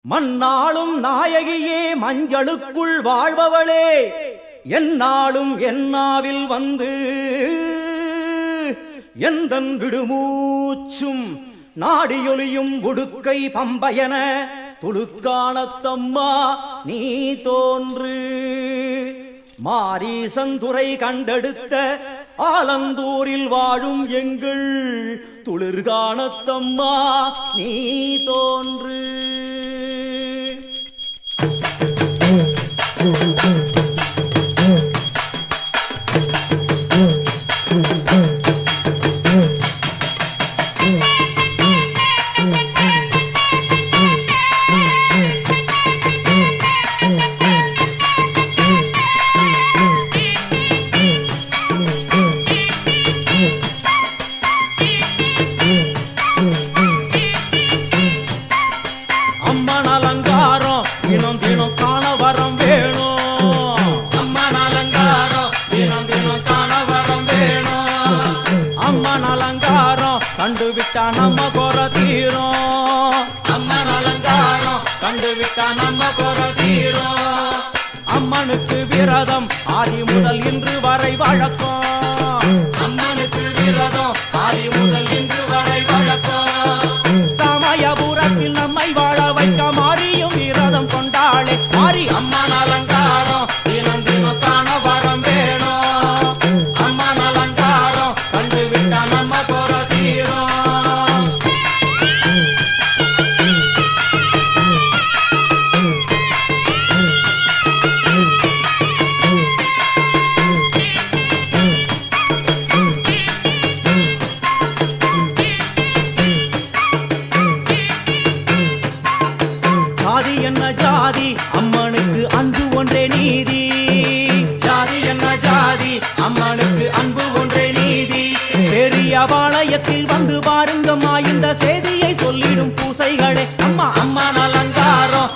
மண்ணாளும் நாயகியே மஞ்சளுக்குள் வாழ்பவளே என்னாலும் என்னாவில் வந்து எந்தன் விடுமூச்சும் நாடியொலியும் உடுக்கை பம்பயன துளுக்கானத்தம்மா நீ தோன்று மாரீசந்துரை கண்டெடுத்த ஆலந்தூரில் வாழும் எங்கள் துளிர்கானத்தம்மா நீ தோன்று. அம்மன் அலங்காரம் தினம் தினம் காண வரம் வேணும். அம்மன் அலங்காரம் தினம் தினம் காண வரம் வேணும். அம்மன் அலங்காரம் கண்டுவிட்டா நம்ம குறை தீரும். அம்மன் அலங்காரம் கண்டுவிட்டா நம்ம குறை தீரும். அம்மனுக்கு விரதம் ஆதி முதல் இன்று வரை வழக்கம். அம்மனுக்கு விரதம் ஆதி முதல் இன்று வரை வழக்கம். சமயபுரத்தில் நம்மை வாழ வைக்க மாறியும் விரதம் கொண்டாளே மாறி அம்மன் அலங்காரம் தினம் தினம் காண வரம் வேணும். அம்மன் அலங்காரம் கண்டுவிட்ட நம்ம குறை தீரும். ஜாதி என்ன ஜாதி அம்மனுக்கு அன்பு ஒன்றே நீதி. ஜாதி என்ன ஜாதி அம்மனுக்கு அன்பு ஒன்றே நீதி. பெரிய பாளையத்தில் வந்து பாருங்கம்மா இந்த செய்தியை சொல்லிடும் பூசைகளே. அம்மா அம்மன் அலங்காரம்